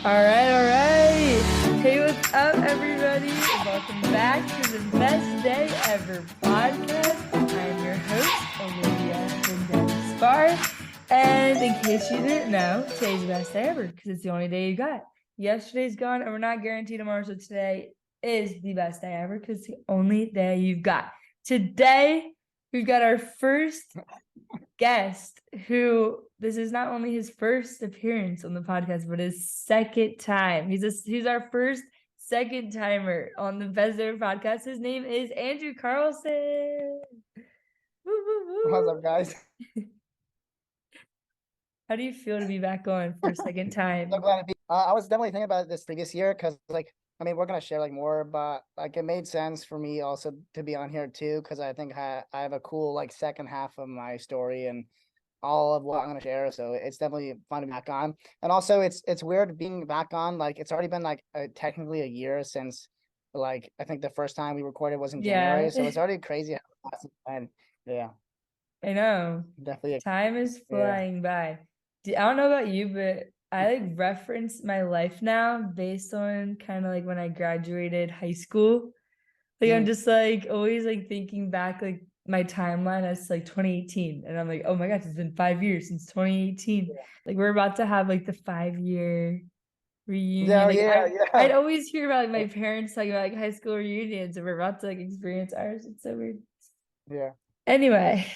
All right. Hey, what's up, everybody? Welcome back to the Best Day Ever podcast. I'm your host, Olivia Vendetti-Spahr. And in case you didn't know, today's the best day ever because it's the only day you got. Yesterday's gone, and we're not guaranteed tomorrow, so today is the best day ever because it's the only day you've got. Today, we've got our first guest who this is not only his first appearance on the podcast, but his second time. He's our first second timer on the Best Ever podcast. His name is Andrew Carlson. Woo, woo, What's woo. up, guys? How do you feel to be back on for a second time? So glad to be. I was definitely thinking about this previous year because, we're gonna share more, but it made sense for me also to be on here too because I think I have a cool second half of my story and all of what I'm gonna share. So it's definitely fun to be back on, and also it's weird being back on. It's already been technically a year since I think the first time we recorded was in January, so it's already crazy how fast it's been. Yeah, I know. definitely. Time is Yeah. flying by. I don't know about you, but I reference my life now based on kind of when I graduated high school. I'm just always thinking back my timeline as 2018, and I'm like, oh my gosh, it's been 5 years since 2018. Yeah. We're about to have the 5 year reunion. Yeah, yeah, I'd yeah. always hear about my parents talking about high school reunions, and we're about to experience ours. It's so weird. Yeah. Anyway,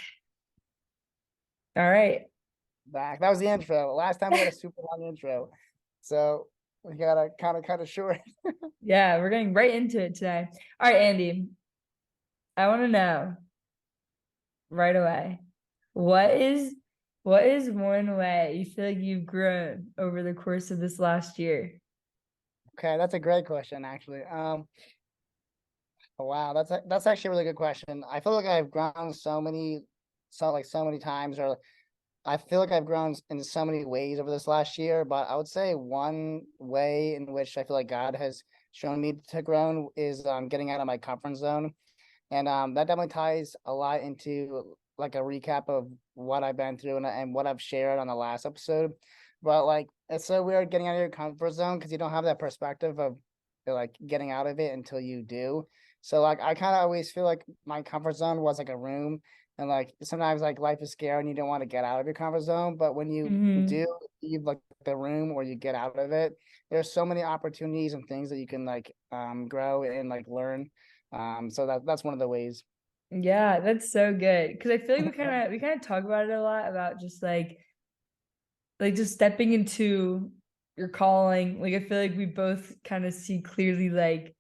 all right. Back. That was the intro. Last time we had a super long intro. So we gotta kind of short. Yeah, we're getting right into it today. All right, Andy, I want to know right away. What is what is one way you feel like you've grown over the course of this last year? Okay, that's a great question, actually. Wow, that's actually a really good question. I feel like I've grown so many times, or I feel like I've grown in so many ways over this last year, but I would say one way in which I feel like God has shown me to grow is getting out of my comfort zone. And that definitely ties a lot into a recap of what I've been through and what I've shared on the last episode. But it's so weird getting out of your comfort zone because you don't have that perspective of getting out of it until you do. So I kind of always feel like my comfort zone was like a room, and sometimes life is scary and you don't want to get out of your comfort zone. But when you Mm-hmm. do leave the room or you get out of it, there's so many opportunities and things that you can grow and learn. So that's one of the ways. Yeah, that's so good. Because I feel like we kind of talk about it a lot about just just stepping into your calling. I feel like we both kind of see clearly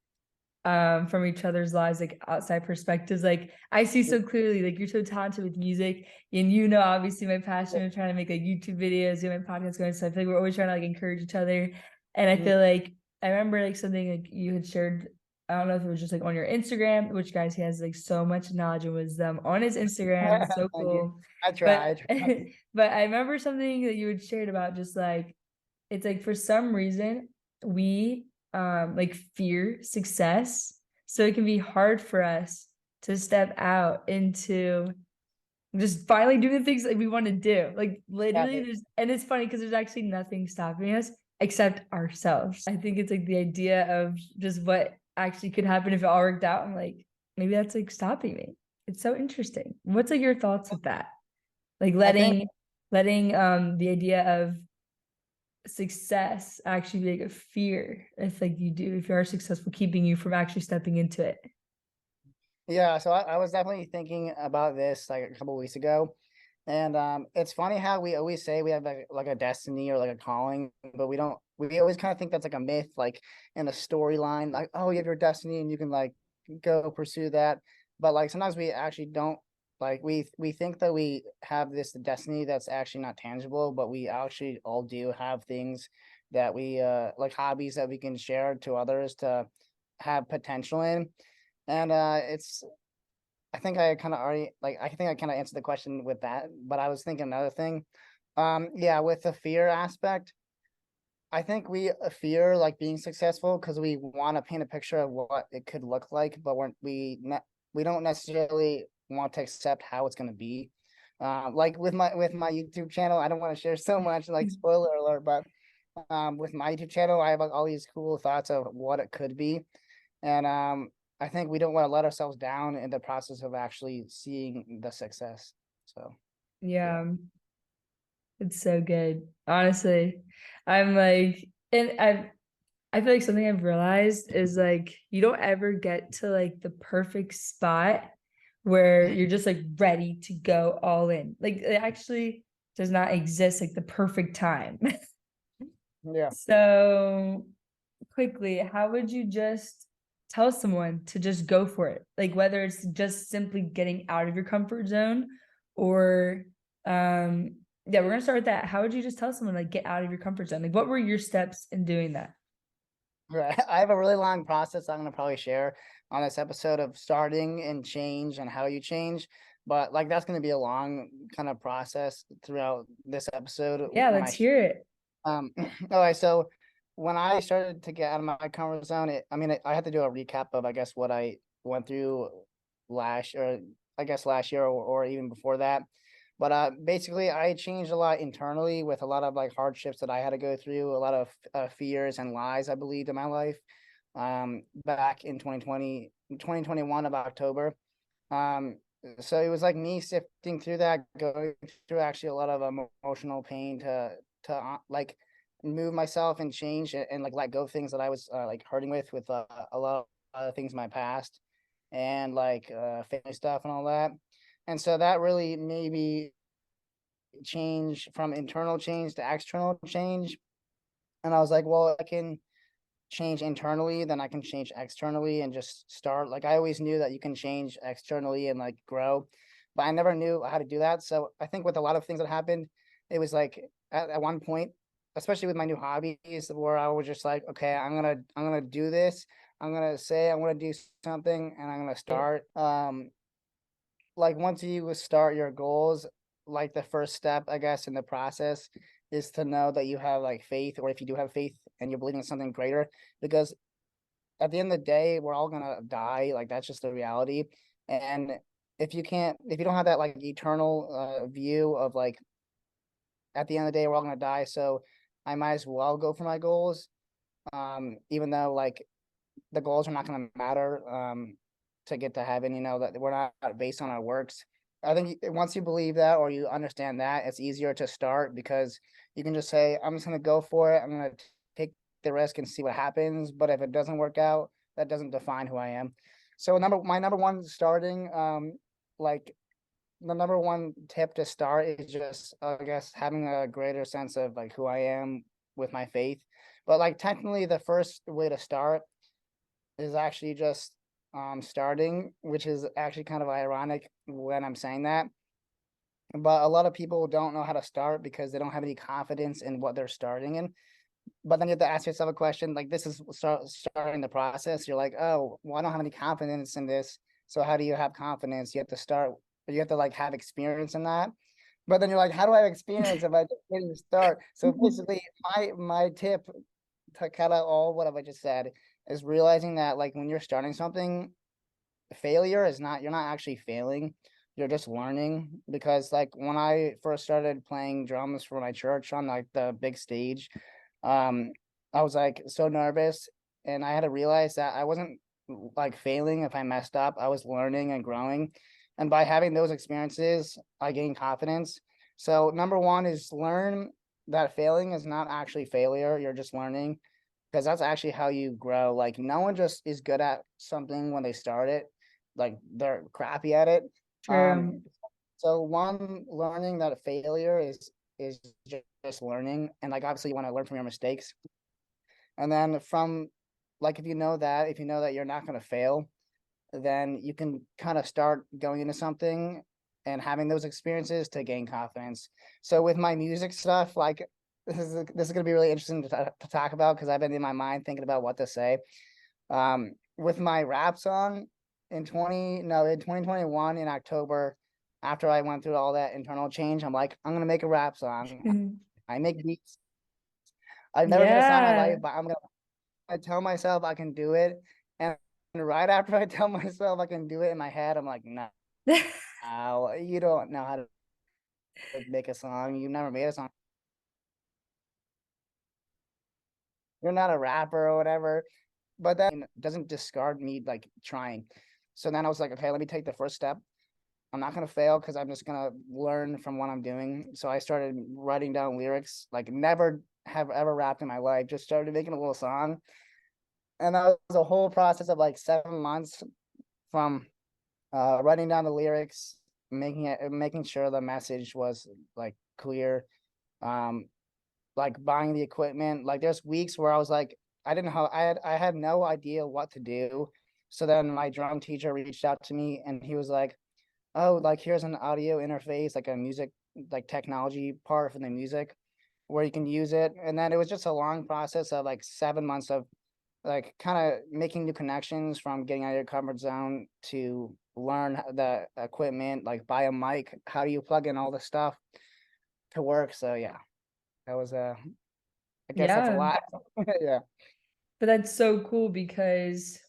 from each other's lives, outside perspectives. I see so clearly, you're so talented with music, and obviously my passion of trying to make YouTube videos, get my podcast going. So I feel like we're always trying to encourage each other. And I feel like I remember something you had shared. I don't know if it was just on your Instagram, which guys, he has so much knowledge and wisdom on his Instagram. So Thank you. cool. I But try. I try. but I remember something that you had shared about just it's for some reason we fear success, so it can be hard for us to step out into just finally doing the things that we want to do, Yeah, literally. And it's funny because there's actually nothing stopping us except ourselves. I think it's the idea of just what actually could happen if it all worked out. I'm maybe that's stopping me. It's so interesting. What's your thoughts with that, I think letting the idea of success actually be a fear if if you are successful, keeping you from actually stepping into it? yeah. So I was definitely thinking about this a couple weeks ago, and it's funny how we always say we have a destiny or a calling, but we don't. We always kind of think that's a myth, in a storyline, oh, you have your destiny and you can go pursue that. But sometimes we actually don't. We think that we have this destiny that's actually not tangible, but we actually all do have things that we hobbies that we can share to others to have potential in. And it's I think I kind of already I think I kind of answered the question with that, but I was thinking another thing. Yeah, with the fear aspect, I think we fear being successful because we want to paint a picture of what it could look like, but we don't necessarily want to accept how it's going to be. With my YouTube channel, I don't want to share so much, spoiler alert, but with my YouTube channel, I have like all these cool thoughts of what it could be. And I think we don't want to let ourselves down in the process of actually seeing the success. So yeah. Yeah, it's so good. Honestly, I'm like, and I feel like something I've realized is like you don't ever get to like the perfect spot where you're just like ready to go all in. Like it actually does not exist like the perfect time. Yeah. So quickly, how would you just tell someone to just go for it? Like whether it's just simply getting out of your comfort zone or yeah, we're gonna start with that. How would you just tell someone like get out of your comfort zone? Like what were your steps in doing that? Right. I have a really long process I'm gonna probably share on this episode of starting and change and how you change. But like that's gonna be a long kind of process throughout this episode Yeah, when let's I hear it. all right, so when I started to get out of my comfort zone, I had to do a recap of I guess what I went through last year or even before that. But basically, I changed a lot internally with a lot of like hardships that I had to go through, a lot of fears and lies I believed in my life. Back in 2021 of October. Um, so it was like me sifting through that, going through actually a lot of emotional pain to like move myself and change and like let go of things that I was like hurting with a lot of things in my past and like family stuff and all that. And so that really made me change from internal change to external change. And I was like, well, I can change internally, then I can change externally and just start. Like I always knew that you can change externally and like grow, but I never knew how to do that. So I think with a lot of things that happened, it was like at one point, especially with my new hobbies, where I was just like, okay, I'm gonna do this. I'm gonna say I'm gonna do something and I'm gonna start. Like once you start your goals, like the first step, I guess, in the process is to know that you have like faith, or if you do have faith and you're believing in something greater, because at the end of the day, we're all gonna die. Like that's just the reality. And if you don't have that like eternal view of like at the end of the day, we're all gonna die. So I might as well go for my goals. Even though like the goals are not gonna matter to get to heaven, that we're not based on our works. I think once you believe that or you understand that, it's easier to start because you can just say, I'm just gonna go for it. I'm gonna take the risk and see what happens. But if it doesn't work out, that doesn't define who I am. So my number one starting, like the number one tip to start is just, I guess, having a greater sense of like who I am with my faith. But like technically, the first way to start is actually just starting, which is actually kind of ironic when I'm saying that. But a lot of people don't know how to start because they don't have any confidence in what they're starting in. But then you have to ask yourself a question like this is starting the process. You're like, oh, well, I don't have any confidence in this. So how do you have confidence? You have to start, you have to like have experience in that. But then you're like, how do I have experience if I just didn't start? So basically, my tip to cut out all what have I just said is realizing that like when you're starting something, failure is not, you're not actually failing, you're just learning. Because like when I first started playing drums for my church on like the big stage, um I was like so nervous, and I had to realize that I wasn't like failing if I messed up. I was learning and growing, and by having those experiences I gained confidence. So number one is learn that failing is not actually failure, you're just learning, because that's actually how you grow. Like no one just is good at something when they start it, like they're crappy at it. True. Um, so one, learning that a failure is just learning, and like obviously you want to learn from your mistakes, and then from like if you know that you're not going to fail, then you can kind of start going into something and having those experiences to gain confidence. So with my music stuff, like this is going to be really interesting to talk about because I've been in my mind thinking about what to say. With my rap song in 2021 in October, after I went through all that internal change, I'm like, I'm gonna make a rap song. I make beats. I've never made a song in my life, Yeah. but I tell myself I can do it. And right after I tell myself I can do it in my head, I'm like, no, you don't know how to make a song. You never made a song. you're not a rapper or whatever. But that doesn't discard me like trying. So then I was like, okay, let me take the first step. I'm not gonna fail because I'm just gonna learn from what I'm doing. So I started writing down lyrics, like never have ever rapped in my life, just started making a little song. And that was a whole process of like 7 months from writing down the lyrics, making sure the message was like clear, um, like buying the equipment. Like there's weeks where I was like, I didn't know, I had no idea what to do. So then my drum teacher reached out to me and he was like, oh, like here's an audio interface, like a music, like technology part for the music where you can use it. And then it was just a long process of like 7 months of like kind of making new connections, from getting out of your comfort zone to learn the equipment, like buy a mic, how do you plug in all the stuff to work. So yeah, that was I guess that's a Yeah. lot. Yeah. But that's so cool because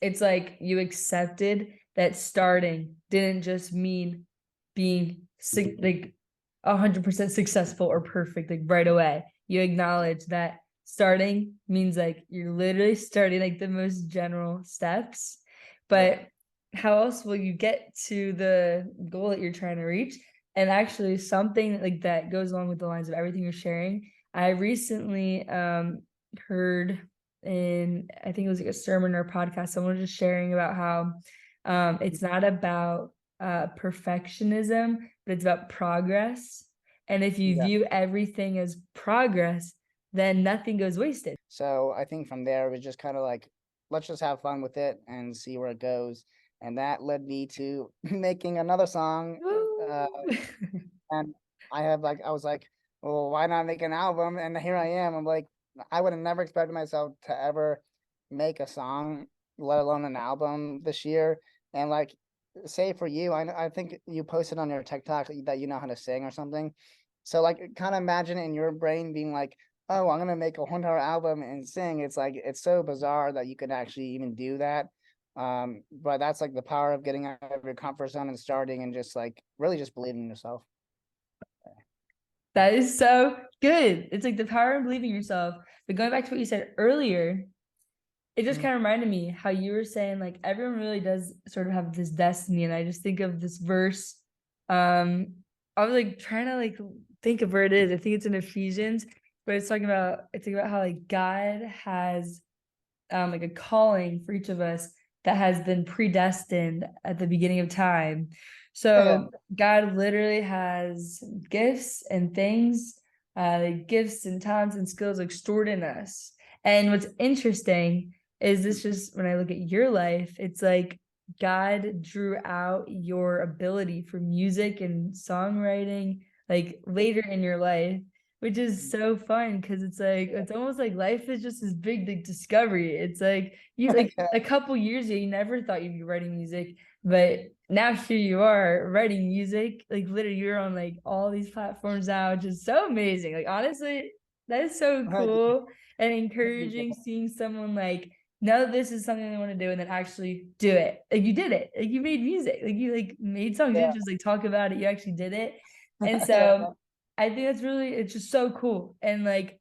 it's like you accepted that starting didn't just mean being like 100% successful or perfect like right away. You acknowledge that starting means like you're literally starting like the most general steps, Yep. but how else will you get to the goal that you're trying to reach? And actually something like that goes along with the lines of everything you're sharing. I recently heard in, I think it was like a sermon or a podcast, someone was just sharing about how it's not about perfectionism, but it's about progress. And if you Yeah. view everything as progress, then nothing goes wasted. So I think from there it was just kind of like, let's just have fun with it and see where it goes. And that led me to making another song. Uh, Woo! and I was like, well, why not make an album? And here I am. I'm like, I would have never expected myself to ever make a song, let alone an album this year. And like, say for you, I think you posted on your TikTok that you know how to sing or something. So like, kind of imagine in your brain being like, oh, I'm gonna make a 1 hour album and sing. It's like it's so bizarre that you could actually even do that. But that's like the power of getting out of your comfort zone and starting and just like really just believing in yourself. That is so good. It's like the power of believing yourself. But going back to what you said earlier, it just Mhm. kind of reminded me how you were saying like everyone really does sort of have this destiny. And I just think of this verse. I was like trying to like think of where it is. I think it's in Ephesians, but it's talking about how like God has like a calling for each of us that has been predestined at the beginning of time. Yeah, So God literally has gifts and things, gifts and talents and skills like stored in us. And what's interesting is this, just when I look at your life, it's like God drew out your ability for music and songwriting like later in your life, which is so fun because it's like it's almost like life is just this big like discovery. It's like you like yeah. a couple years ago you never thought you'd be writing music, but now here you are writing music. Like literally you're on like all these platforms now, which is so amazing. Like honestly, that is so cool and encouraging seeing someone like know this is something they want to do and then actually do it. Like you did it. Like you made music. Like you like made songs. You Yeah. didn't just like talk about it. You actually did it. And Yeah. so I think that's really, it's just so cool. And like,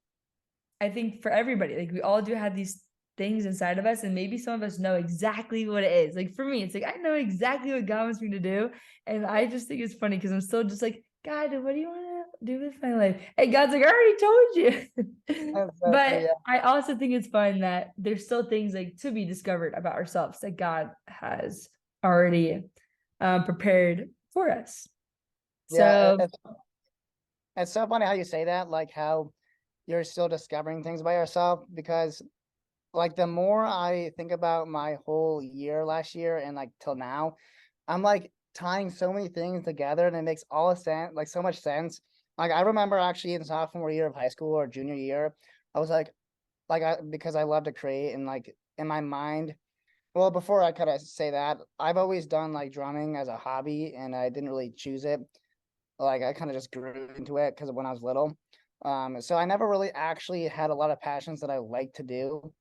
I think for everybody, like we all do have these things inside of us, and maybe some of us know exactly what it is. Like for me, it's like I know exactly what God wants me to do. And I just think it's funny because I'm still just like, God, what do you want to do with my life? And God's like, I already told you. That's so true. But Yeah. I also think it's fun that there's still things like to be discovered about ourselves that God has already prepared for us. Yeah. So It's so funny how you say that, like how you're still discovering things by yourself, because like the more I think about my whole year last year and like till now, I'm like tying so many things together and it makes all sense, like so much sense. Like I remember actually in sophomore year of high school or junior year, I was like I because I love to create and like in my mind, well, before I could say that, I've always done like drumming as a hobby and I didn't really choose it. Like I kind of just grew into it because when I was little. So I never really actually had a lot of passions that I like to do.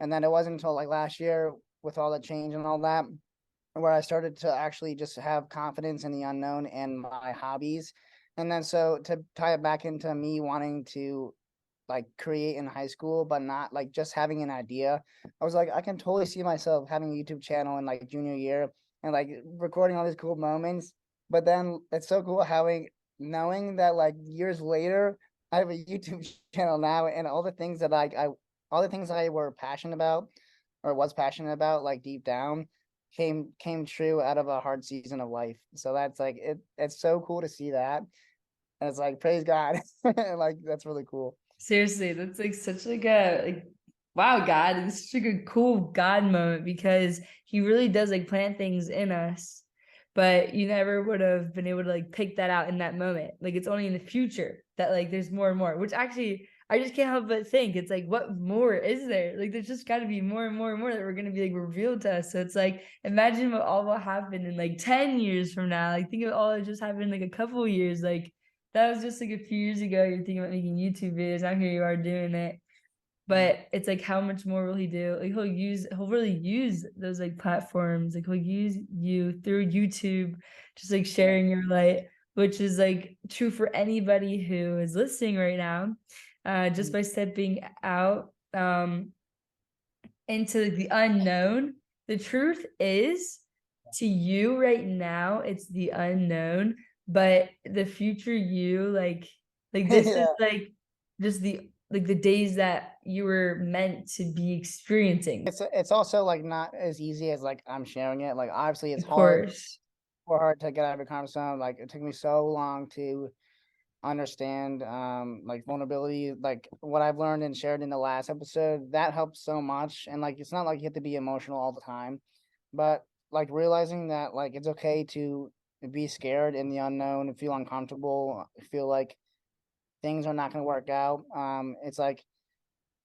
And then it wasn't until like last year with all the change and all that where I started to actually just have confidence in the unknown and my hobbies. And then so to tie it back into me wanting to like create in high school, but not like just having an idea. I was like, I can totally see myself having a YouTube channel in like junior year and like recording all these cool moments. But then it's so cool knowing that like years later, I have a YouTube channel now, and all the things that all the things I were passionate about or was passionate about, like deep down, came true out of a hard season of life. So that's like it's so cool to see that. And it's like praise God. Like that's really cool. Seriously, that's like such like a like wow, God, it's such like a cool God moment because he really does like plant things in us, but you never would have been able to like pick that out in that moment. Like it's only in the future that like there's more and more, which actually I just can't help but think it's like what more is there? Like there's just got to be more and more and more that we're gonna be like revealed to us. So it's like imagine what all will happen in like 10 years from now. Like think of all that just happened in like a couple of years. Like that was just like a few years ago. You're thinking about making YouTube videos. Now here you are doing it. But it's like, how much more will he do? Like he'll really use those like platforms. Like he'll use you through YouTube, just like sharing your light, which is like true for anybody who is listening right now. Just by stepping out into the unknown. The truth is, to you right now, it's the unknown, but the future you, like this is Yeah. like just the days that you were meant to be experiencing. It's also like not as easy as like I'm sharing it. Like obviously it's Of hard course. or hard to get out of your comfort zone. Like it took me so long to understand like vulnerability, like what I've learned and shared in the last episode. That helps so much. And like it's not like you have to be emotional all the time, but like realizing that like it's okay to be scared in the unknown and feel uncomfortable, feel like things are not going to work out. It's like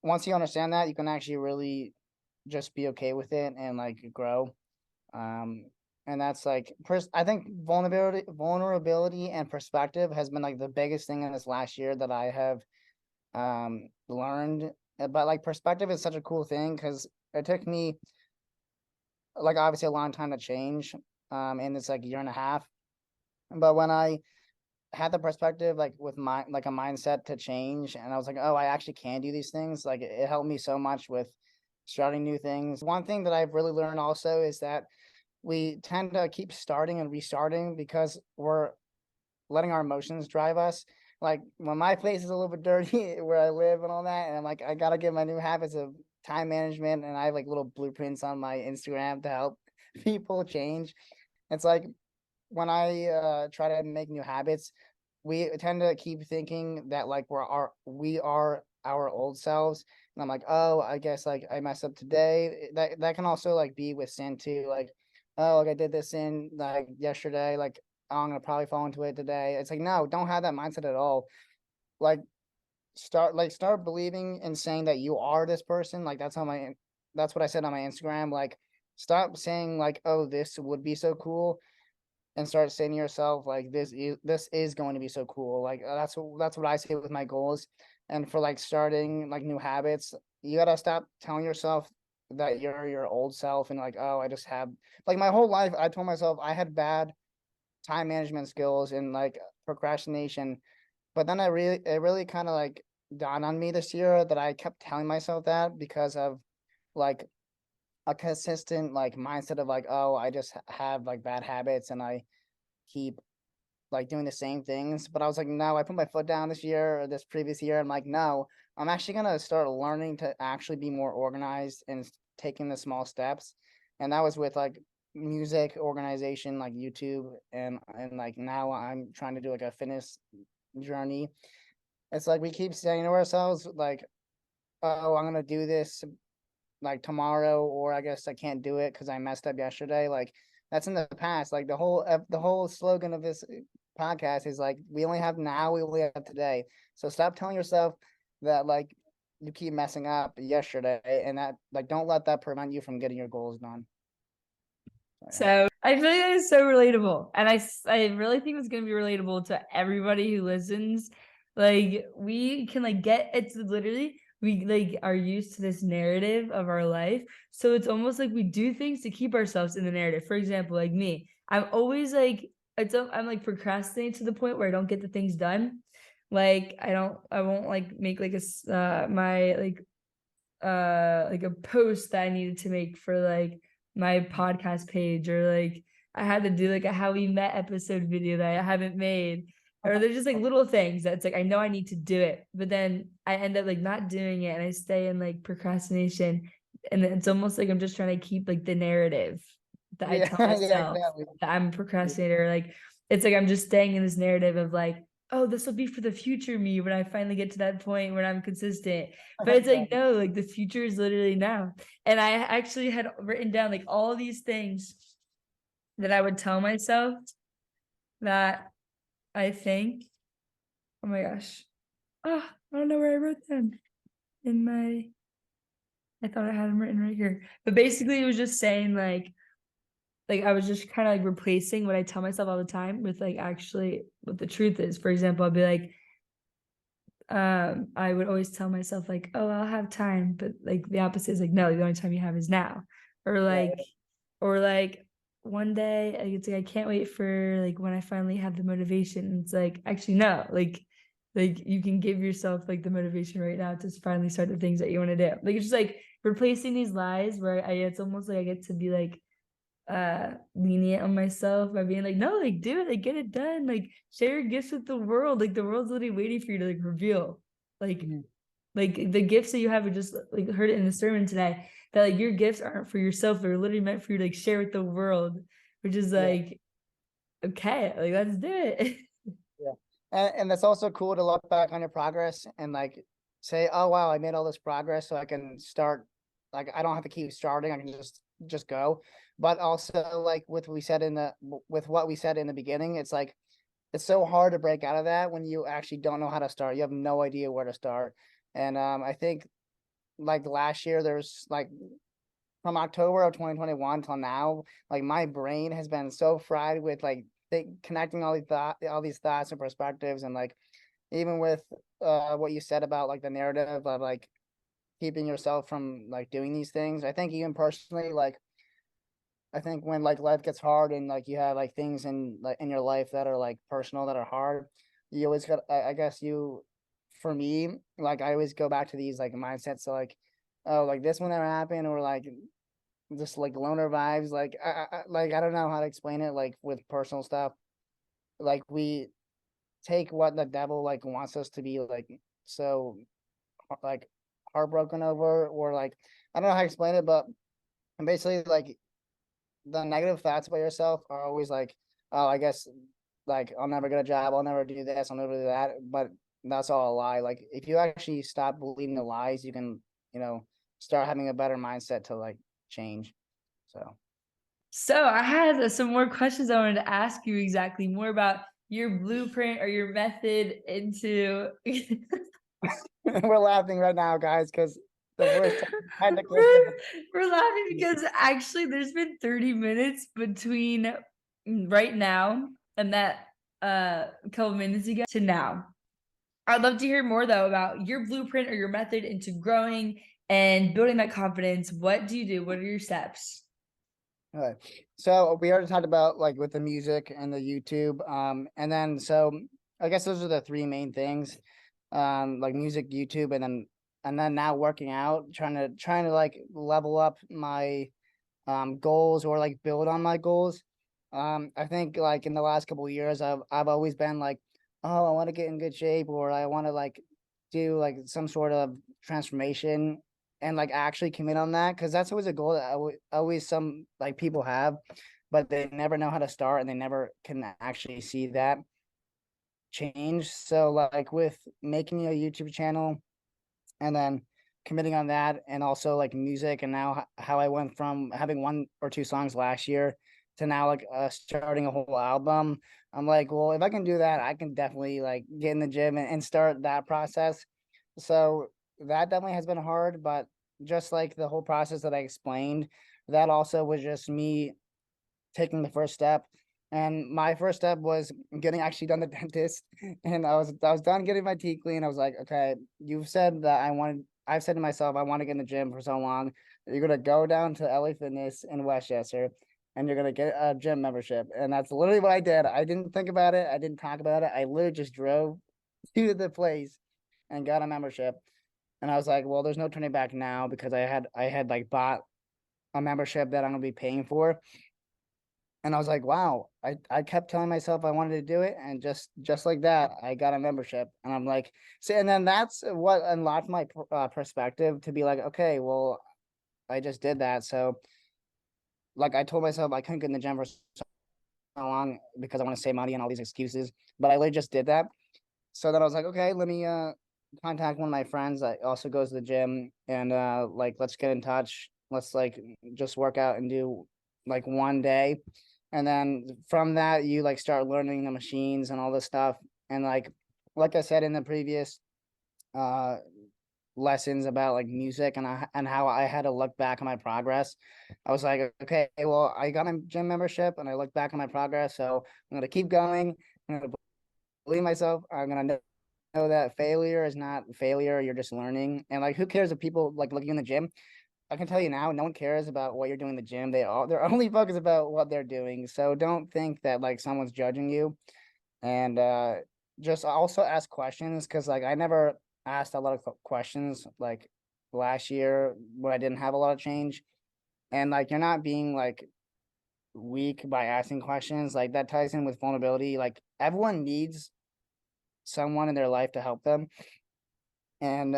once you understand that, you can actually really just be okay with it and like grow. Um, and that's like I think vulnerability and perspective has been like the biggest thing in this last year that I have learned. But like perspective is such a cool thing because it took me like obviously a long time to change. And it's like a year and a half. But when I had the perspective like with my like a mindset to change, and I was like, oh, I actually can do these things. Like it helped me so much with starting new things. One thing that I've really learned also is that we tend to keep starting and restarting because we're letting our emotions drive us. Like when my place is a little bit dirty where I live and all that, and I'm like, I gotta get my new habits of time management, and I have like little blueprints on my Instagram to help people change. It's like when I try to make new habits, we tend to keep thinking that like we are our old selves. And I'm like, oh, I guess like I messed up today. That can also like be with sin too. Like, oh, like I did this sin like yesterday. Like, oh, I'm gonna probably fall into it today. It's like, no, don't have that mindset at all. Like start believing and saying that you are this person. Like that's what I said on my Instagram. Like stop saying like, oh, this would be so cool, and start saying to yourself like this is going to be so cool. Like that's what I say with my goals. And for like starting like new habits, you gotta stop telling yourself that you're your old self and like, oh, I just have like my whole life I told myself I had bad time management skills and like procrastination. But then it really kind of like dawned on me this year that I kept telling myself that because of like a consistent like mindset of like, oh, I just have like bad habits and I keep like doing the same things. But I was like, no, I put my foot down this year or this previous year. I'm like, no, I'm actually gonna start learning to actually be more organized and taking the small steps. And that was with like music organization, like YouTube, and like now I'm trying to do like a fitness journey. It's like we keep saying to ourselves like, oh, I'm gonna do this like tomorrow, or I guess I can't do it because I messed up yesterday. Like that's in the past. Like the whole slogan of this podcast is like we only have now, we only have today. So stop telling yourself that like you keep messing up yesterday, and that like don't let that prevent you from getting your goals done. So I feel like that is so relatable. And I really think it's going to be relatable to everybody who listens. Like we can like it's literally, we like are used to this narrative of our life. So it's almost like we do things to keep ourselves in the narrative. For example, like me, I'm always like, I'm like procrastinating to the point where I don't get the things done. Like I won't like make like my like a post that I needed to make for like my podcast page, or like I had to do like a how we met episode video that I haven't made. Or they're just like little things that's like I know I need to do it, but then I end up like not doing it and I stay in like procrastination. And it's almost like I'm just trying to keep like the narrative that I Yeah, tell yeah, myself exactly. that I'm a procrastinator. Like it's like I'm just staying in this narrative of like, oh, this will be for the future me when I finally get to that point where I'm consistent. But it's like, Exactly. no, like the future is literally now. And I actually had written down like all these things that I would tell myself that I think, oh my gosh. Oh, I don't know where I wrote them in my, I thought I had them written right here. But basically it was just saying like I was just kind of like replacing what I tell myself all the time with like actually what the truth is. For example, I'll be like, I would always tell myself like, oh, I'll have time, but like the opposite is like, no, the only time you have is now. Or Yeah, like, or like one day like, it's like I can't wait for like when I finally have the motivation. And it's like actually no, like you can give yourself like the motivation right now to finally start the things that you want to do. Like it's just like replacing these lies where it's almost like I get to be like lenient on myself by being like, no, like do it, like get it done, like share your gifts with the world, like the world's literally waiting for you to like reveal like mhm, like the gifts that you have. We just like heard it in the sermon today that like your gifts aren't for yourself, they're literally meant for you to like share with the world, which is yeah, like okay, like let's do it. yeah. And that's also cool to look back on your progress and like say, oh wow, I made all this progress, so I can start. Like I don't have to keep starting. I can just go. But also like with what we said in the beginning, it's like it's so hard to break out of that when you actually don't know how to start. You have no idea where to start. And I think like last year there's like from October of 2021 till now, like my brain has been so fried with like connecting all these thoughts and perspectives, and like even with what you said about like the narrative of like keeping yourself from like doing these things. I think even personally, like I think when like life gets hard and like you have like things in like in your life that are like personal that are hard, you always got. I guess you, for me, like I always go back to these like mindsets. So like, oh, like this will never happen, or like just like loner vibes. Like like I don't know how to explain it. Like with personal stuff, like we take what the devil like wants us to be like so like heartbroken over, or like I don't know how to explain it, but basically like the negative thoughts about yourself are always like, oh, I guess like I'll never get a job, I'll never do this, I'll never do that. But that's all a lie. Like if you actually stop believing the lies, you can, start having a better mindset to like change. So So I had some more questions I wanted to ask you, exactly more about your blueprint or your method into we're laughing right now, guys, because the worst technical we're, difficulty. we're laughing because actually there's been 30 minutes between right now and that a couple minutes ago to now. I'd love to hear more though about your blueprint or your method into growing and building that confidence. What do you do? What are your steps? All right. So we already talked about like with the music and the YouTube. And then so I guess those are the three main things. Like music, YouTube, and then now working out, trying to like level up my goals or like build on my goals. I think like in the last couple of years I've always been like, oh, I want to get in good shape, or I want to like do like some sort of transformation and like actually commit on that, because that's always a goal that always some like people have, but they never know how to start and they never can actually see that change. So like with making a YouTube channel and then committing on that, and also like music, and now how I went from having one or two songs last year to now like starting a whole album. I'm like, well, if I can do that, I can definitely like get in the gym and start that process. So that definitely has been hard, but just like the whole process that I explained, that also was just me taking the first step. And my first step was getting actually done the dentist. And I was done getting my teeth clean. I was like, okay, you've said that I've said to myself, I want to get in the gym for so long. You're gonna go down to LA Fitness in Westchester and you're gonna get a gym membership. And that's literally what I did. I didn't think about it, I didn't talk about it. I literally just drove to the place and got a membership. And I was like, well, there's no turning back now because I had like bought a membership that I'm gonna be paying for. And I was like, wow, I kept telling myself I wanted to do it, and just like that, I got a membership. And I'm like, see, and then that's what unlocked my perspective to be like, okay, well, I just did that. So like I told myself I couldn't get in the gym for so long because I want to save money and all these excuses, but I literally just did that. So then I was like, okay, let me contact one of my friends that also goes to the gym, and like let's get in touch. Let's like just work out and do like one day. And then from that you like start learning the machines and all this stuff. And like I said in the previous uh lessons about like music, and how I had to look back on my progress. I was like, okay, well, I got a gym membership and I look back on my progress, so I'm gonna keep going. I'm gonna believe myself. I'm gonna know that failure is not failure. You're just learning. And like, who cares if people like looking in the gym? I can tell you now, no one cares about what you're doing in the gym. They're only focused about what they're doing. So don't think that like someone's judging you. And just also ask questions, because like I never asked a lot of questions like last year when I didn't have a lot of change. And like you're not being like weak by asking questions. Like that ties in with vulnerability. Like everyone needs someone in their life to help them. And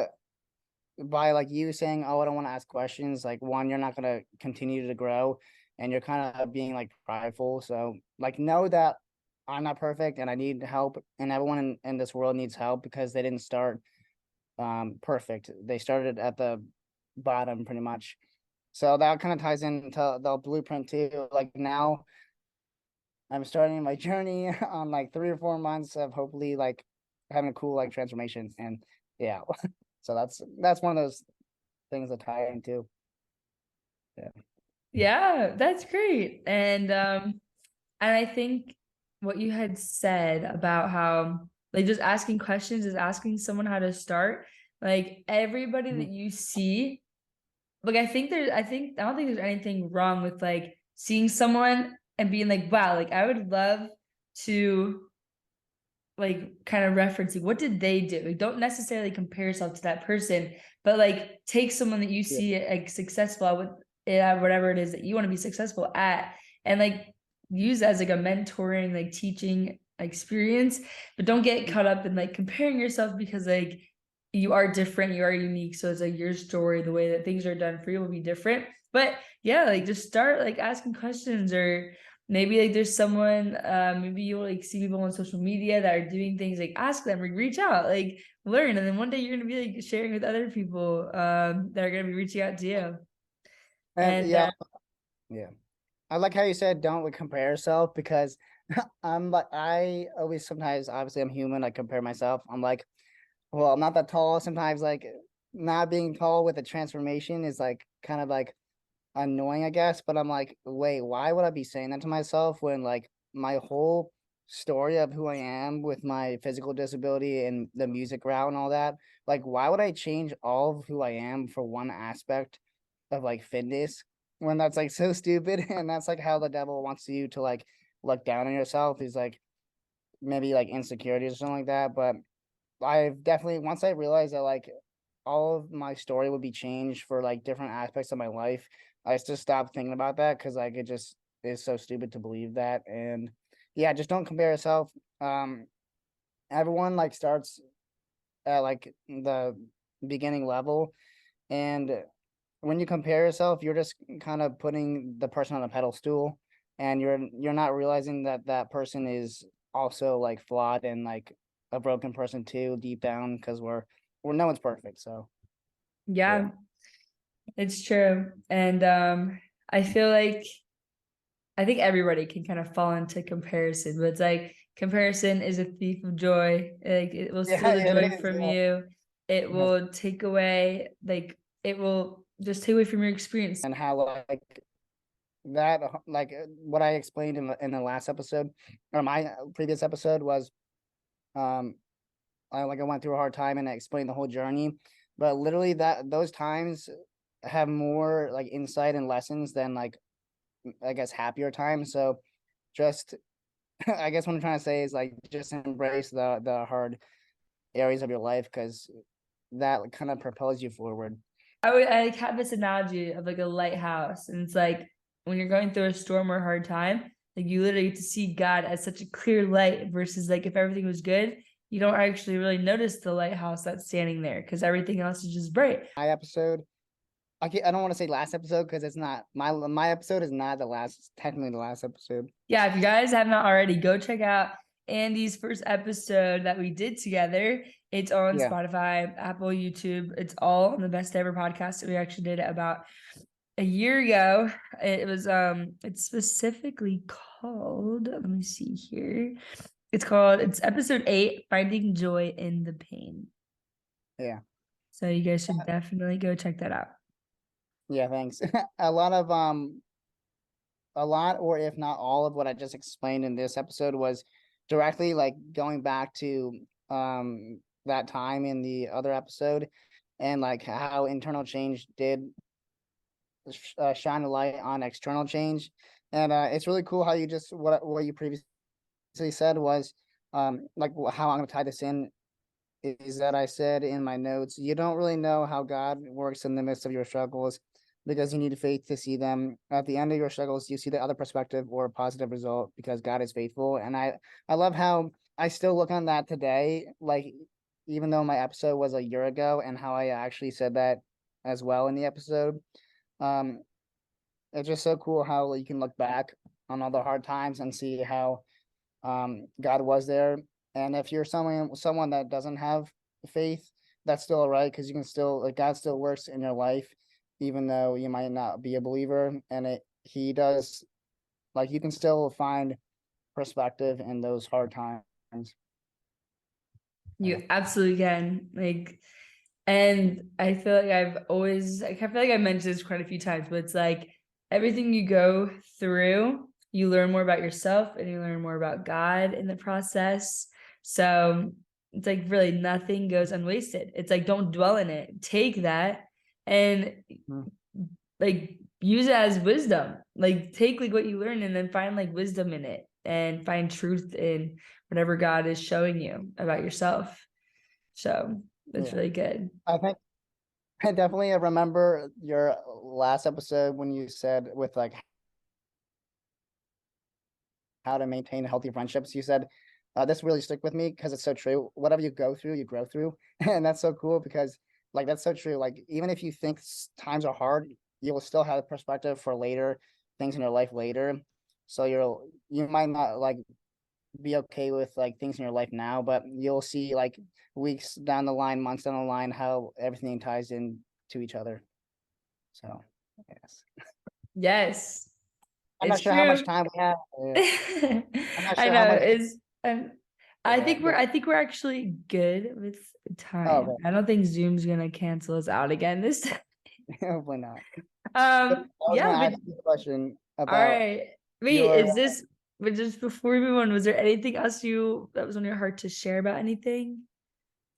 by like you saying, oh, I don't want to ask questions, like one, you're not gonna continue to grow, and you're kind of being like prideful. So like know that I'm not perfect and I need help, and everyone in this world needs help because they didn't start perfect. They started at the bottom pretty much. So that kind of ties into the blueprint too. Like now I'm starting my journey on like 3 or 4 months of hopefully like having a cool like transformation. And yeah. So that's one of those things that tie into. Yeah. Yeah, that's great. And I think what you had said about how like just asking questions is asking someone how to start. Like everybody that Mhm. you see, like I don't think there's anything wrong with like seeing someone and being like, wow, like I would love to like kind of referencing what did they do? Like don't necessarily compare yourself to that person, but like take someone that you Yeah. see like successful at whatever it is that you want to be successful at, and like use as like a mentoring, like teaching experience, but don't get caught up in like comparing yourself because like you are different, you are unique. So it's like your story, the way that things are done for you will be different. But yeah, like just start like asking questions, or maybe like there's someone, maybe you'll like see people on social media that are doing things, like ask them, like reach out, like learn, and then one day you're gonna be like sharing with other people that are gonna be reaching out to you. And And yeah, yeah. I like how you said don't like compare yourself, because I'm like I always sometimes, obviously I'm human, I compare myself. I'm like, well, I'm not that tall. Sometimes like not being tall with a transformation is like kind of like annoying, I guess. But I'm like, wait, why would I be saying that to myself when like my whole story of who I am with my physical disability and the music route and all that, like why would I change all of who I am for one aspect of like fitness, when that's like so stupid? And that's like how the devil wants you to like look down on yourself, is like maybe like insecurities or something like that. But I've definitely, once I realized that like all of my story would be changed for like different aspects of my life, I just stopped thinking about that, because like it just is so stupid to believe that. And yeah, just don't compare yourself. Um, everyone like starts at like the beginning level, and when you compare yourself, you're just kind of putting the person on a pedestal, and you're not realizing that that person is also like flawed and like a broken person too, deep down, because we're no one's perfect. So yeah. yeah, it's true. And I feel like I think everybody can kind of fall into comparison, but it's like comparison is a thief of joy. Like it will steal Yeah, the it joy is. from Yeah. you. It Yes. will take away, like it will just take away from your experience. And how like that like what I explained in the last episode, or my previous episode, was um I went through a hard time and I explained the whole journey. But literally that those times have more like insight and lessons than like, I guess, happier times. So just I guess what I'm trying to say is like just embrace the hard areas of your life, because that kind of propels you forward. I have this analogy of like a lighthouse, and it's like when you're going through a storm or a hard time, like you literally get to see God as such a clear light versus like if everything was good, you don't actually really notice the lighthouse that's standing there because everything else is just bright. My episode, I don't want to say last episode because it's not my episode is not the last, technically the last episode. Yeah, if you guys have not already, go check out Andy's first episode that we did together. It's on Spotify, Apple, YouTube. It's all on the Best Ever podcast. We actually did it about a year ago. It was it's specifically called, let me see here. It's episode 8, Finding Joy in the Pain. Yeah. So you guys should definitely go check that out. Yeah, thanks. A lot, or if not all of what I just explained in this episode was directly like going back to that time in the other episode, and like how internal change did shine a light on external change. And it's really cool how you just what you previously said was like how I'm going to tie this in is that I said in my notes, you don't really know how God works in the midst of your struggles because you need faith to see them. At the end of your struggles, you see the other perspective or positive result because God is faithful. And I love how I still look on that today, like even though my episode was a year ago, and how I actually said that as well in the episode. Um, it's just so cool how you can look back on all the hard times and see how God was there. And if you're someone that doesn't have faith, that's still all right, because you can still, like, God still works in your life, even though you might not be a believer. And he does, like, you can still find perspective in those hard times. You absolutely can. Like, and I feel like I feel like I mentioned this quite a few times, but it's like everything you go through, you learn more about yourself and you learn more about God in the process. So it's like really nothing goes unwasted. It's like don't dwell in it. Take that and like use it as wisdom. Like take like what you learn and then find like wisdom in it and find truth in whatever God is showing you about yourself. So it's really good. I think I definitely remember your last episode when you said with like how to maintain healthy friendships. You said this really stuck with me because it's so true. Whatever you go through, you grow through, and that's so cool because like that's so true. Like even if you think times are hard, you will still have a perspective for later things in your life later. So you might not like be okay with like things in your life now, but you'll see like weeks down the line, months down the line, how everything ties in to each other. So yes. Yes. I'm It's not sure how true. much time we have. I'm not I sure how know much. it's I think we're actually good with time. Okay. I don't think Zoom's gonna cancel us out again this time. Hopefully not. I was Yeah, gonna but ask you a question all about right. Wait, your is this but just before we move on, was there anything else that was on your heart to share about anything?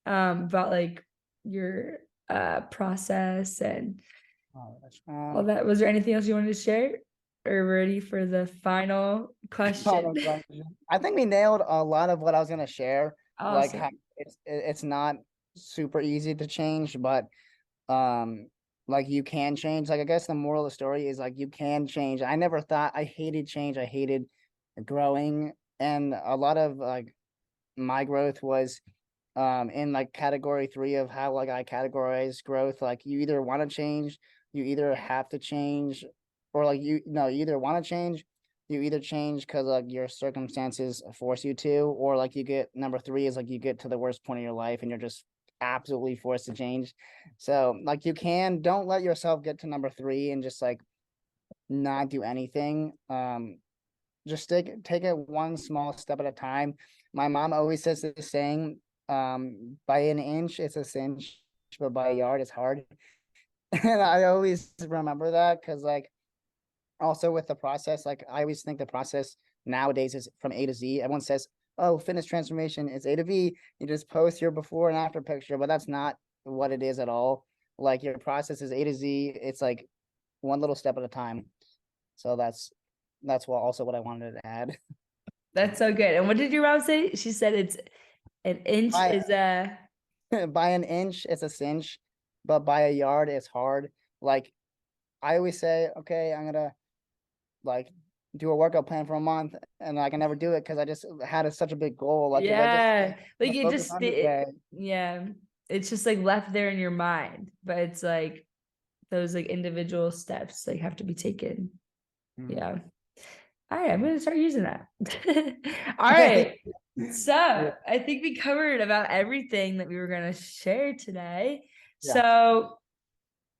About like your process and all that. Was there anything else you wanted to share? Or ready for the final question? final question. I think we nailed a lot of what I was gonna share. Like how Awesome. it's not super easy to change, but um like you can change. Like I guess the moral of the story is like you can change. I never thought I hated change. I hated growing, and a lot of like my growth was in like category 3 of how like I categorize growth. Like you either want to change, you either have to change, or like you either want to change, you either change because like your circumstances force you to, or like you get number 3 is like you get to the worst point of your life and you're just absolutely forced to change. So like don't let yourself get to number 3 and just like not do anything. Just take it one small step at a time. My mom always says this saying, by an inch it's a cinch, but by a yard it's hard. And I always remember that because like also with the process, like I always think the process nowadays is from A to Z. Everyone says, oh, fitness transformation is A to V. You just post your before and after picture, but that's not what it is at all. Like your process is A to Z. It's like one little step at a time. So that's what I wanted to That's so good. And what did your mom say? She said it's an inch I is a by an inch, it's a cinch, but by a yard, it's hard. Like I always say, okay, I'm gonna like do a workout plan for a month, and I can never do it because I just had such a big goal. Like if I just Yeah. Like it focus just on the day, yeah. It's just like left there in your mind, but it's like those like individual steps like have to be taken. Yeah. All right, I'm gonna start using that. All right. So yeah, I think we covered about everything that we were gonna share today. yeah. So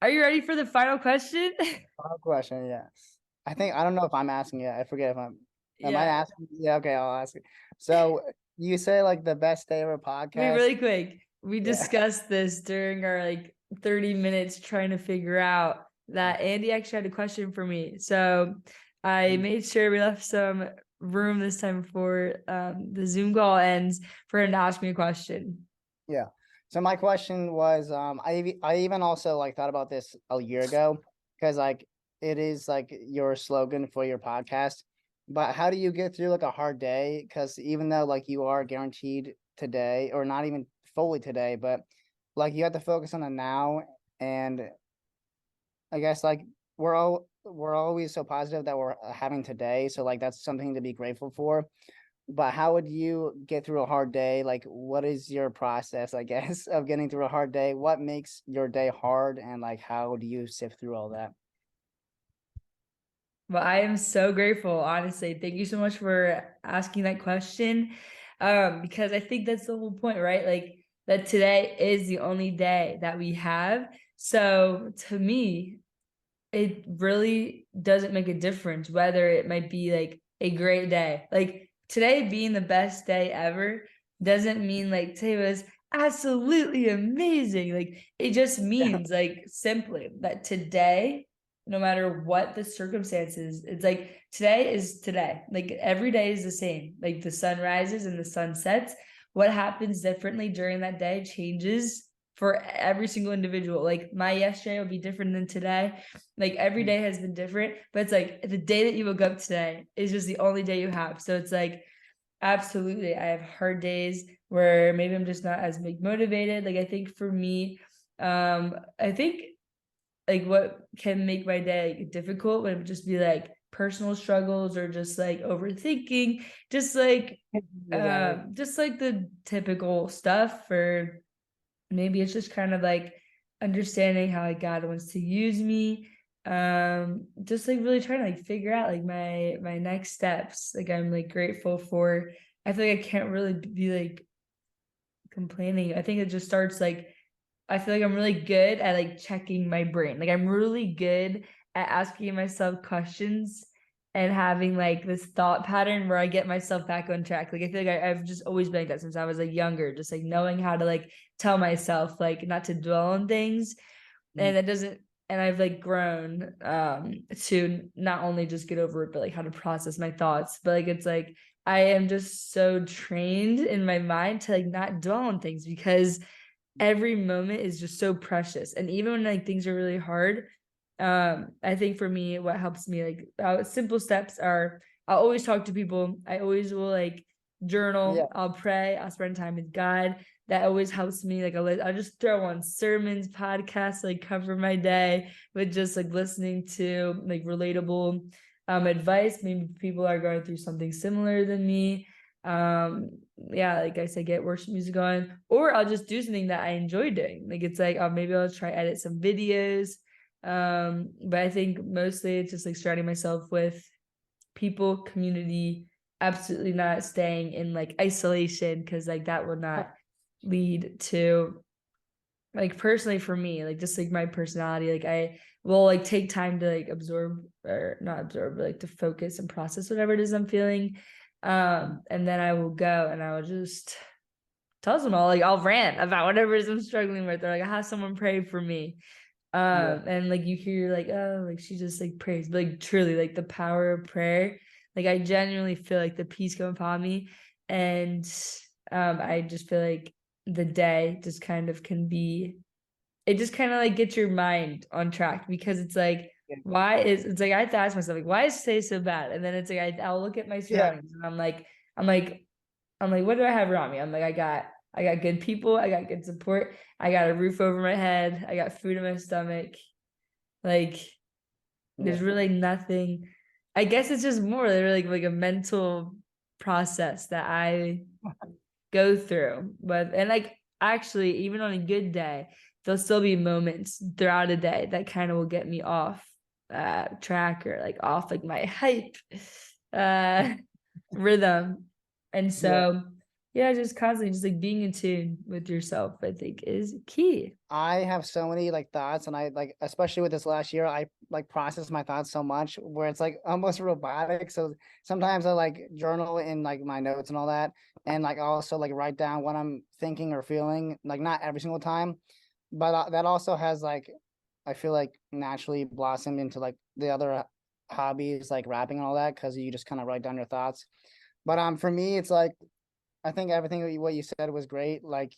are you ready for the final question? Final question, yes. I don't know if I'm asking it. I forget if am I Yeah. asking? Yeah, okay, I'll ask it. So you say like the best day of a Wait, podcast. really quick. We Yeah. discussed this during our like 30 minutes trying to figure out that Andy actually had a question for me. So I made sure we left some room this time before the Zoom call ends for him to ask me a question. Yeah. So my question was, I even also like thought about this a year ago because like it is like your slogan for your podcast. But how do you get through like a hard day? Because even though like you are guaranteed today, or not even fully today, but like you have to focus on the now. And I guess like we're always so positive that we're having today. So like that's something to be grateful for. But how would you get through a hard day? Like, what is your process, I guess, of getting through a hard day? What makes your day hard? And like, how do you sift through all that? Well, I am so grateful, honestly. Thank you so much for asking that question. Because I think that's the whole point, right? Like that today is the only day that we have. So to me, it really doesn't make a difference whether it might be like a great day. Like today being the best day ever doesn't mean like today was absolutely amazing. Like it just Yeah. means like simply that today, no matter what the circumstances, it's like today is today. Like every day is the same. Like the sun rises and the sun sets. What happens differently during that day changes for every single individual. Like my yesterday will be different than today. Like every day has been different, but it's like the day that you woke up today is just the only day you have. So it's like absolutely, I have hard days where maybe I'm just not as like motivated. Like I think for me, I think like what can make my day like, difficult would just be like personal struggles or just like overthinking, Exactly. just like the typical stuff for maybe it's just kind of like understanding how like God wants to use me. Just like really trying to like figure out like my next steps. Like I'm like grateful for I feel like I can't really be like complaining. I think it just starts like I feel like I'm really good at like checking my brain. Like I'm really good at asking myself questions and having like this thought pattern where I get myself back on track. Like I feel like I've just always been like that since I was like younger, just like knowing how to like tell myself like not to dwell on things. And that doesn't and I've like grown to not only just get over it, but like how to process my thoughts. But like it's like I am just so trained in my mind to like not dwell on things because every moment is just so precious. And even when like things are really hard, I think for me, what helps me like simple steps are I'll always talk to people. I always will like Yeah. journal. I'll pray. I'll spend time with God. That always helps me. Like I'll just throw on sermons, podcasts, like cover my day with just like listening to like relatable advice. Maybe people are going through something similar than me. Yeah, like I said, get worship music on, or I'll just do something that I enjoy doing. Like it's like maybe I'll try edit some videos. But I think mostly it's just like surrounding myself with people, community, absolutely not staying in like isolation because like that would not lead to like personally for me, like just like my personality, like I will like take time to like absorb or not absorb, but like to focus and process whatever it is I'm feeling. And then I will go and I will just tell them all, like I'll rant about whatever it is I'm struggling with, or like I have someone pray for me. Yeah. And like you hear like, oh, like she just like prays, but like truly like the power of prayer, like I genuinely feel like the peace come upon me. And I just feel like the day just kind of can be it just kind of like gets your mind on track because it's like why is it's like I have to ask myself like why is today so bad, and then it's like I'll look at my Yeah. surroundings and I'm like I'm like what do I have around me? I'm like I got I got good people. I got good support. I got a roof over my head. I got food in my stomach. Like, Yeah. there's really nothing. I guess it's just more like a mental process that I go through. But and like actually, even on a good day, there'll still be moments throughout a day that kind of will get me off track or like off like my hype rhythm. And Yeah. so yeah, just constantly just like being in tune with yourself, I think is key. I have so many like thoughts, and I like, especially with this last year, I like process my thoughts so much where it's like almost robotic. So sometimes I like journal in like my notes and all that, and like also like write down what I'm thinking or feeling, like not every single time, but that also has like, I feel like naturally blossomed into like the other hobbies like rapping and all that, because you just kind of write down your thoughts. But for me, it's like, I think everything what you said was great. Like,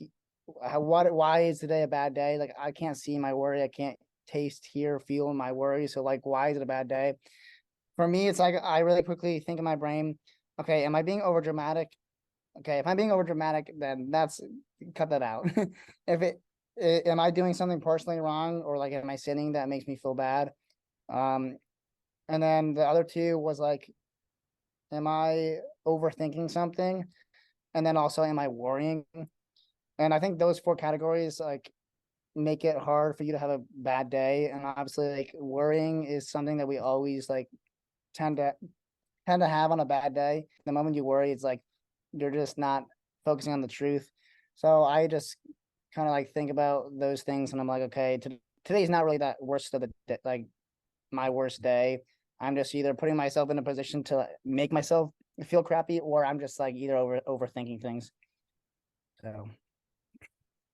why is today a bad day? Like, I can't see my worry. I can't taste, hear, feel my worry. So, like, why is it a bad day? For me, it's like I really quickly think in my brain, okay, am I being over dramatic? Okay, if I'm being over dramatic, then that's cut that out. If am I doing something personally wrong, or like am I sinning that makes me feel bad? Um, and then the other two was like, am I overthinking something? And then also, am I worrying? And I think those four categories like make it hard for you to have a bad day. And obviously, like worrying is something that we always like tend to have on a bad day. The moment you worry, it's like you're just not focusing on the truth. So I just kind of like think about those things, and I'm like, okay, today's not really that worst of the like my worst day. I'm just either putting myself in a position to make myself feel crappy, or I'm just like either overthinking things. So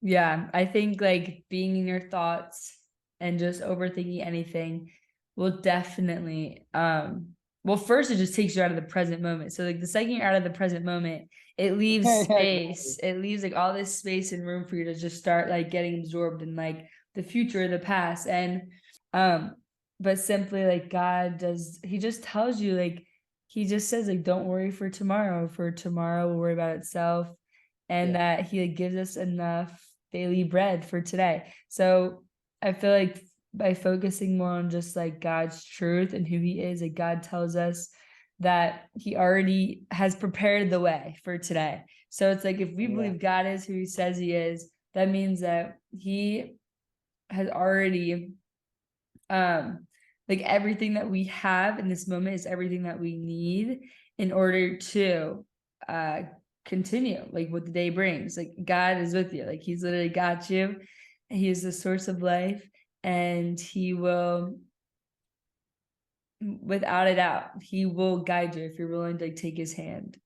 Yeah, I think like being in your thoughts and just overthinking anything will definitely well first it just takes you out of the present moment. So like the second you're out of the present moment, it leaves yeah, space. exactly. It leaves like all this space and room for you to just start like getting absorbed in like the future, the past. And um but simply like God does he just tells you like he just says like don't worry for tomorrow will worry about itself, and Yeah, that he like, gives us enough daily bread for today. So I feel like by focusing more on just like God's truth and who he is, like God tells us that he already has prepared the way for today. So it's like if we yeah, believe God is who he says he is, that means that he has already like everything that we have in this moment is everything that we need in order to uh continue like what the day brings. Like God is with you, like he's literally got you. He is the source of life, and he will, without a doubt, he will guide you if you're willing to like, take his hand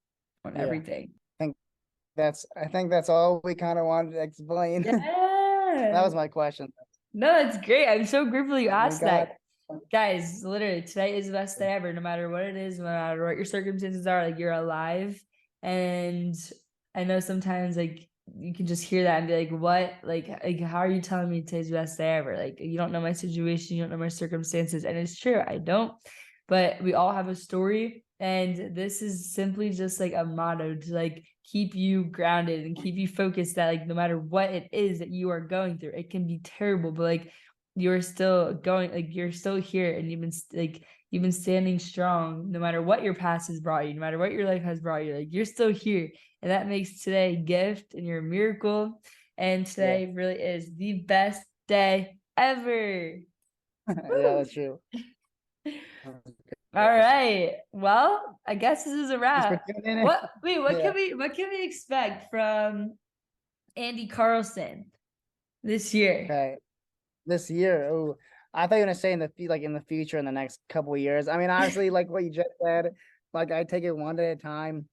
on yeah. everything. I think that's all we kind of wanted to explain. That Yeah, was my question. no, that's great. I'm so grateful you We asked got that. Guys, literally, today is the best day ever, no matter what it is, no matter what your circumstances are, like you're alive. And I know sometimes like you can just hear that and be like, what? Like how are you telling me today's the best day ever? Like you don't know my situation, you don't know my circumstances. And it's true, I don't. But we all have a story. And this is simply just like a motto to like keep you grounded and keep you focused that like no matter what it is that you are going through, it can be terrible, but like you're still going, like you're still here, and you've been standing strong no matter what your past has brought you, no matter what your life has brought you, like you're still here. And that makes today a gift and you're a miracle. And yeah. today really is the best day ever. Yeah, Woo! that's true. All right, well, I guess this is a Thanks for wrap. tuning in. What Yeah. what can we expect from Andy Carlson this year? Okay. This year, oh, I thought you were gonna say in like in the future in the next couple of years. I mean, obviously, like what you just said, like I take it one day at a time.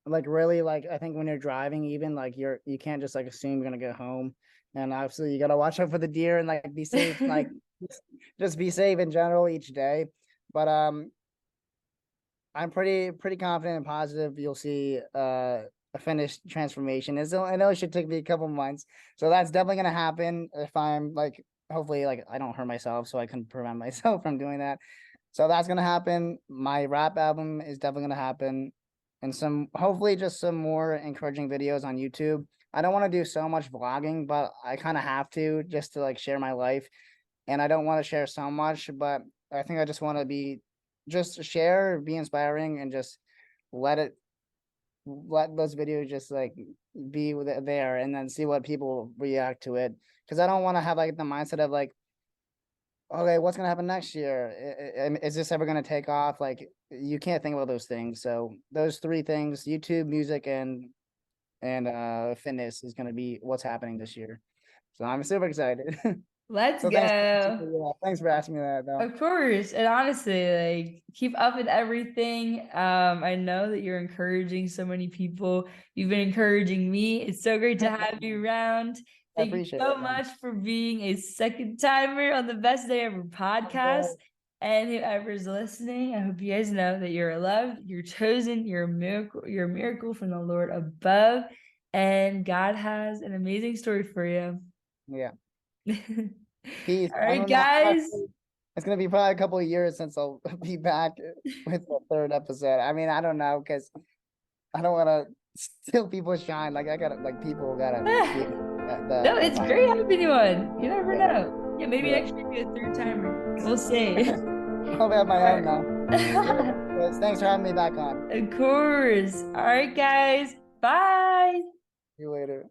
Like really, like I think when you're driving, even like you can't just like assume you're gonna get home. And obviously you gotta watch out for the deer and like be safe, like just be safe in general each day. But I'm pretty confident and positive you'll see a finished transformation. I know it should take me a couple months, so that's definitely gonna happen if I'm like hopefully like I don't hurt myself, so I can prevent myself from doing that. So that's gonna happen. My rap album is definitely gonna happen, and some hopefully just some more encouraging videos on YouTube. I don't want to do so much vlogging, but I kind of have to just to like share my life. And I don't want to share so much, but I think I just want to just share, be inspiring, and just let it, let those videos just like be with it there, and then see what people react to it. Because I don't want to have like the mindset of like, okay, what's gonna happen next year? Is this ever gonna take off? Like, you can't think about those things. So those three things: YouTube, music, and fitness is gonna be what's happening this year. So I'm super excited. Let's So thanks, go. yeah, thanks for asking me that though. Of course. And honestly, like keep up with everything. I know that you're encouraging so many people. You've been encouraging me. It's so great to have you around. I Thank you appreciate so it, man. much for being a second timer on the Best Day Ever podcast. And whoever's listening, I hope you guys know that you're loved, you're chosen, you're a miracle from the Lord above. And God has an amazing story for you. Yeah. Peace. All I right, don't know. guys. It's gonna be probably a couple of years since I'll be back with the third episode. I mean, I don't know, because I don't want to steal people's shine. Like I gotta, like people gotta be No, it's great having you on. You never yeah. know. Yeah, maybe next year be a third timer. We'll see. I'll have my own All now. right. Thanks for having me back on. Of course. All right, guys. Bye. See you later.